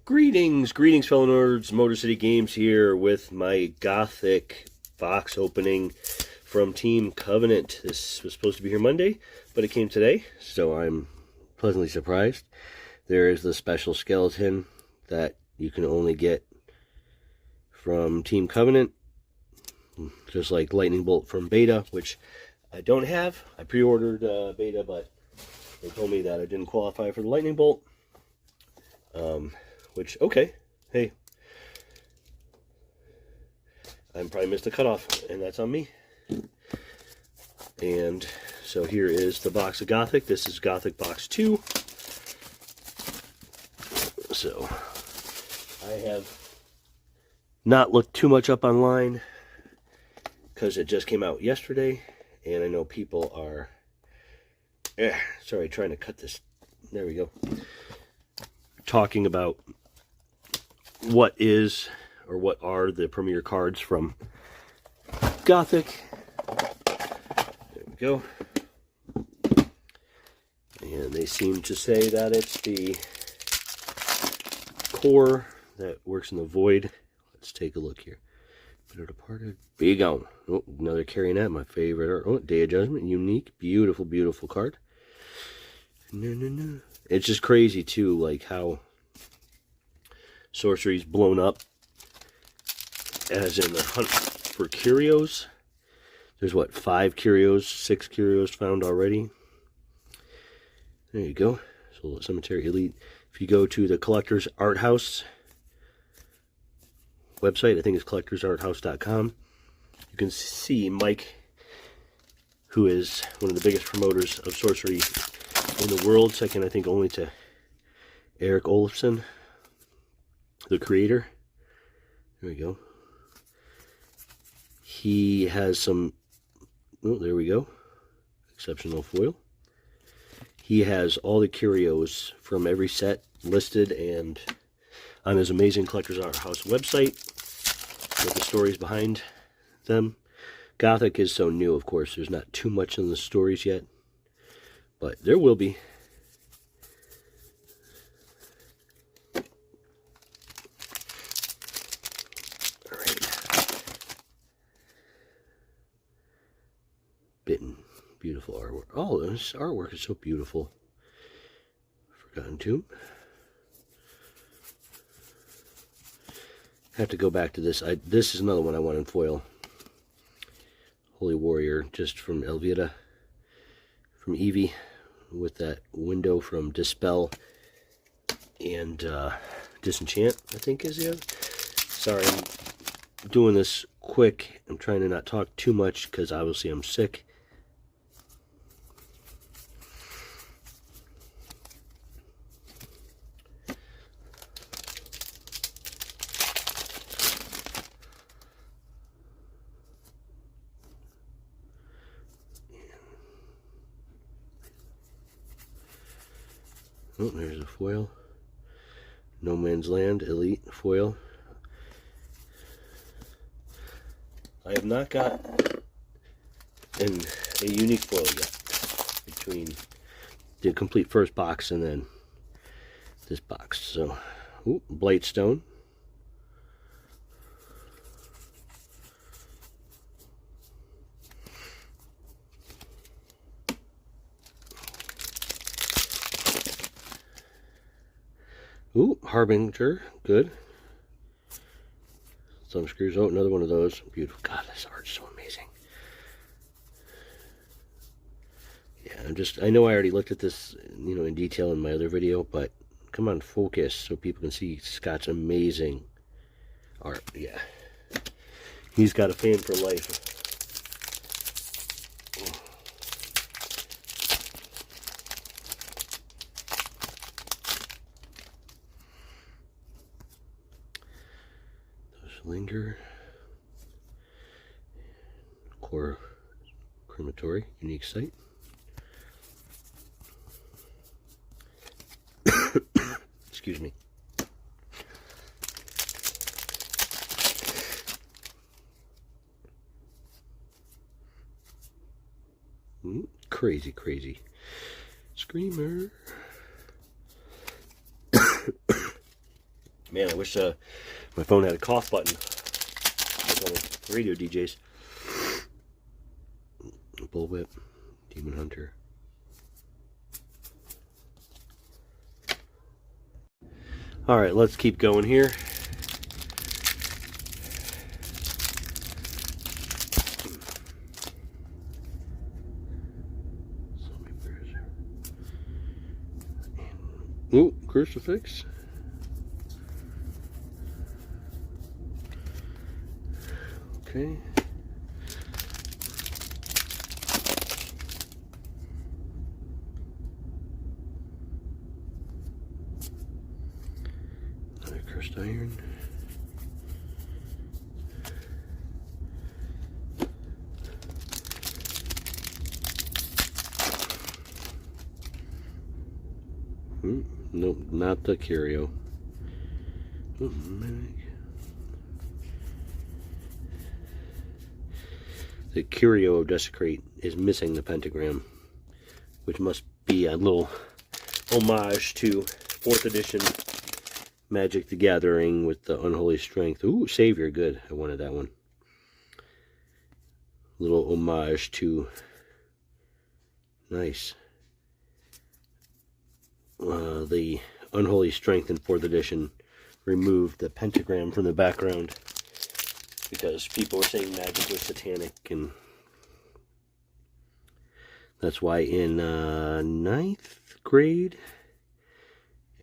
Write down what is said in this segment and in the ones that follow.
Greetings, fellow nerds. Motor City Games here with my Gothic box opening from Team Covenant. This was supposed to be here Monday, but it came today, so I'm pleasantly surprised. There is the special skeleton that you can only get from Team Covenant, just like Lightning Bolt from Beta, which I don't have. I pre-ordered Beta, but they told me that I didn't qualify for the Lightning Bolt. Which, okay, hey, I probably missed a cutoff, and that's on me. And so here is the box of Gothic. This is Gothic Box 2. So I have not looked too much up online because it just came out yesterday, and I know people are, sorry, trying to cut this, there we go, talking about what is or what are the premier cards from Gothic. There we go. And they seem to say that it's the core that works in the void. Let's take a look here. Bitter Departed. Be gone. Oh, another Carrionet, my favorite. Oh, Day of Judgment. Unique. Beautiful, beautiful card. No. It's just crazy, too, like how Sorcery's blown up as in the hunt for curios. There's what, 5 curios, 6 curios found already. There you go. So Cemetery Elite. If you go to the Collector's Art House website, I think it's collectorsarthouse.com, you can see Mike, who is one of the biggest promoters of Sorcery in the world, second I think only to Eric Olofsson, the creator. There we go. He has some, oh, there we go, exceptional foil. He has all the curios from every set listed and on his amazing Collector's Art House website with the stories behind them. Gothic is so new, of course, there's not too much in the stories yet, but there will be. Bitten. Beautiful artwork. Oh, this artwork is so beautiful. Forgotten Tomb. I have to go back to this. This is another one I want in foil. Holy Warrior, just from Elvira, from Eevee, with that window from Dispel and Disenchant, I think is the other. Sorry, I'm doing this quick. I'm trying to not talk too much because obviously I'm sick. Oh, there's a foil. No Man's Land Elite foil. I have not got a unique foil yet between the complete first box and then this box. So, ooh, Blightstone. Ooh, Harbinger, good. Thumb screws. Oh, another one of those. Beautiful. God, this art's so amazing. Yeah, I know I already looked at this, in detail in my other video, but come on, focus so people can see Scott's amazing art. Yeah. He's got a fan for life. Linger, Core Crematory, unique site. Excuse me. Crazy. Screamer. Man, I wish my phone had a cough button. Like on the radio DJs. Bullwhip, Demon Hunter. Alright, let's keep going here. Ooh, crucifix. Okay. Another cursed iron. Nope, not the curio. Oh, the curio of Desecrate is missing the pentagram, which must be a little homage to 4th edition Magic the Gathering with the Unholy Strength. Ooh, Savior, good. I wanted that one. Little homage to... Nice. The Unholy Strength in 4th edition removed the pentagram from the background because people were saying magic was satanic, and that's why in 9th grade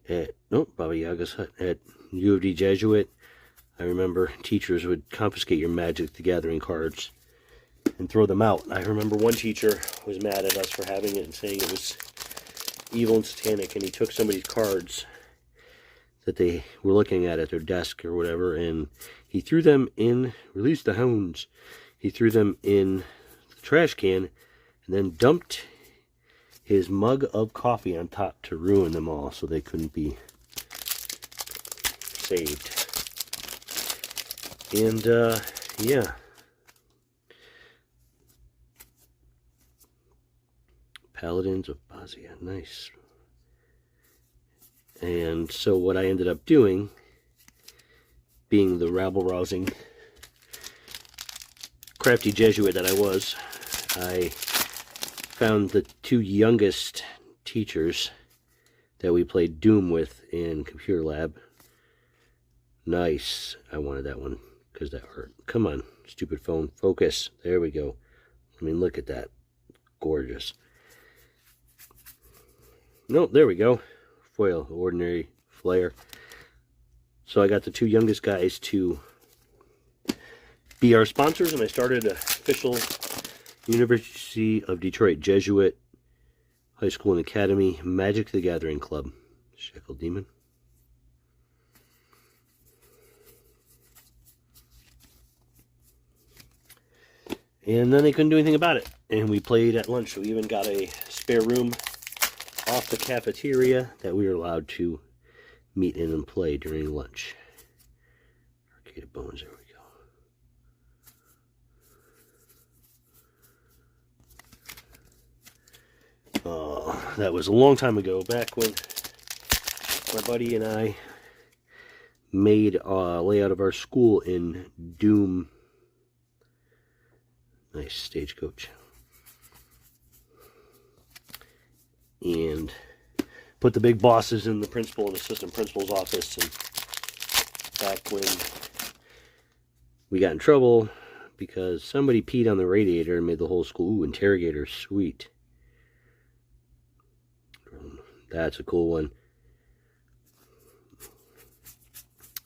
at Baba Yaga's hut at U of D Jesuit, I remember teachers would confiscate your Magic the Gathering cards and throw them out. I remember one teacher was mad at us for having it and saying it was evil and satanic, and he took somebody's cards that they were looking at their desk or whatever, and he threw them in, released the hounds, he threw them in the trash can, and then dumped his mug of coffee on top to ruin them all so they couldn't be saved. And, yeah. Paladins of Bazia, nice. And so what I ended up doing, being the rabble-rousing, crafty Jesuit that I was, I found the 2 youngest teachers that we played Doom with in computer lab. Nice. I wanted that one because that hurt. Come on, stupid phone. Focus. There we go. I mean, look at that. Gorgeous. No, there we go. Foil, ordinary flare. So I got the 2 youngest guys to be our sponsors, and I started an official University of Detroit Jesuit High School and Academy Magic the Gathering Club. Shekel Demon. And then they couldn't do anything about it, and we played at lunch. So we even got a spare room off the cafeteria that we were allowed to meet in and play during lunch. Arcade of Bones, there we go. Oh, that was a long time ago, back when my buddy and I made a layout of our school in Doom. Nice Stagecoach. And put the big bosses in the principal and assistant principal's office. And back when we got in trouble because somebody peed on the radiator and made the whole school, ooh, interrogator, sweet. That's a cool one.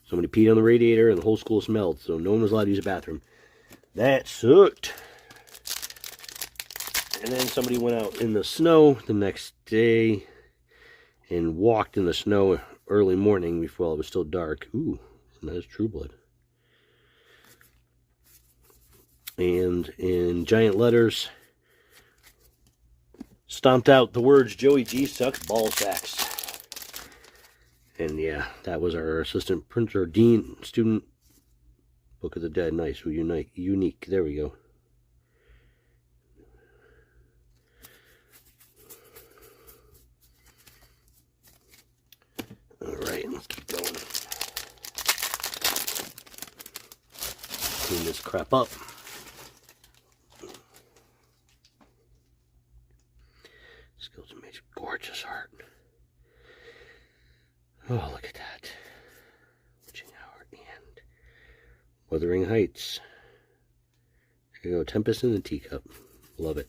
Somebody peed on the radiator and the whole school smelled, so no one was allowed to use the bathroom. That sucked. And then somebody went out in the snow the next day and walked in the snow early morning before it was still dark. Ooh, that is True Blood. And in giant letters, stomped out the words, Joey G sucks ball sacks. And yeah, that was our assistant printer, dean, student, Book of the Dead. Nice, unique. There we go. Alright, let's keep going. Clean this crap up. Skeleton makes gorgeous art. Oh, look at that. Witching Hour and Wuthering Heights. There you go, Tempest in the Teacup. Love it.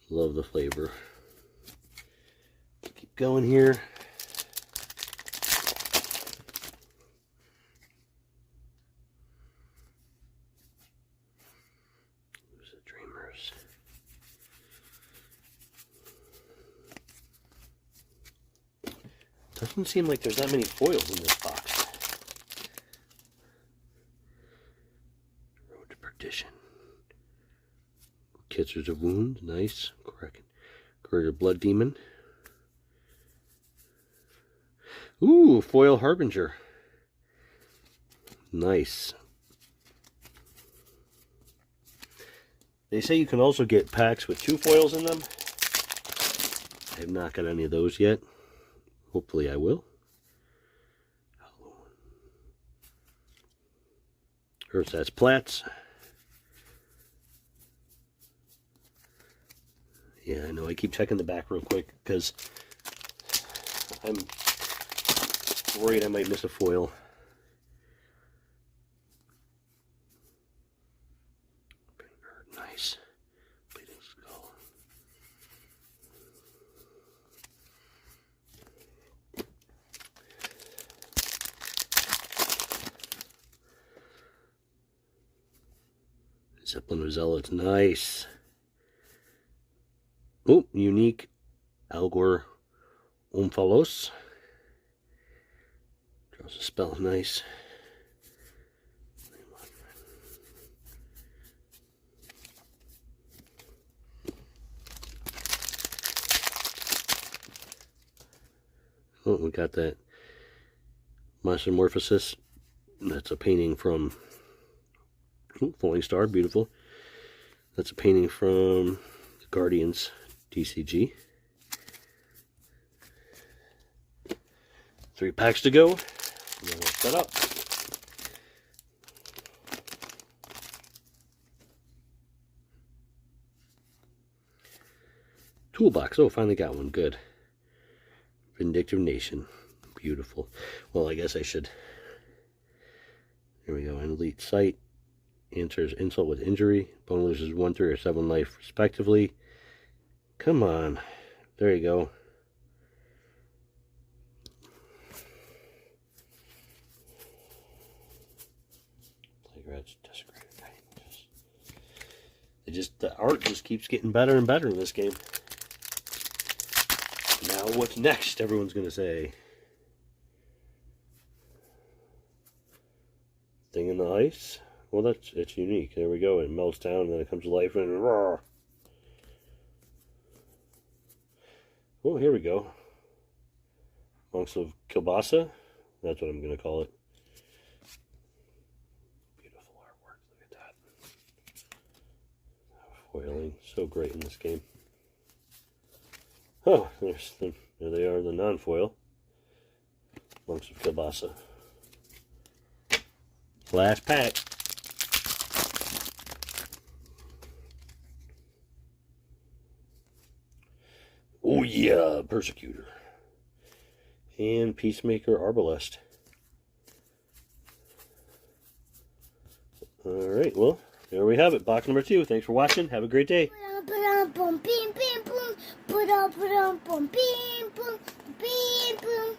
Love the flavor. Keep going here. Lucid Dreamers. Doesn't seem like there's that many foils in this box. Road to Perdition. Kissers of Wounds, nice. Correct. Courage of Blood Demon. Ooh, foil Harbinger. Nice. They say you can also get packs with 2 foils in them. I have not got any of those yet. Hopefully I will. Ersatz Platts. Yeah, I know. I keep checking the back real quick because I'm worried I might miss a foil. Nice. Bleeding Skull. Zeppelin of Zealots. Nice. Oh, unique Algor Omphalos. Draws a spell. Nice. Oh, we got that Metamorphosis. That's a painting from Falling Star. Beautiful. That's a painting from the Guardians TCG. 3 packs to go. And then we'll set up. Toolbox. Oh, finally got one. Good. Vindictive Nation. Beautiful. Well, I guess I should. Here we go. An Elite Sight. Answers insult with injury. Opponent loses 1, 3, or 7 life, respectively. Come on. There you go. Plaguerat's Desecrated Titans. The art just keeps getting better and better in this game. Now what's next? Everyone's gonna say. Thing in the Ice. Well, it's unique. There we go. It melts down and then it comes to life and roar. Oh, here we go. Monks of Kilbasa. That's what I'm going to call it. Beautiful artwork. Look at that. Foiling. So great in this game. Oh, there they are, the non-foil. Monks of Kilbasa. Last pack. Oh yeah, Persecutor. And Peacemaker Arbalest. Alright, well, there we have it. Box number 2. Thanks for watching. Have a great day. Boom, boom, boom, boom, boom, boom, boom, boom, boom, boom, boom.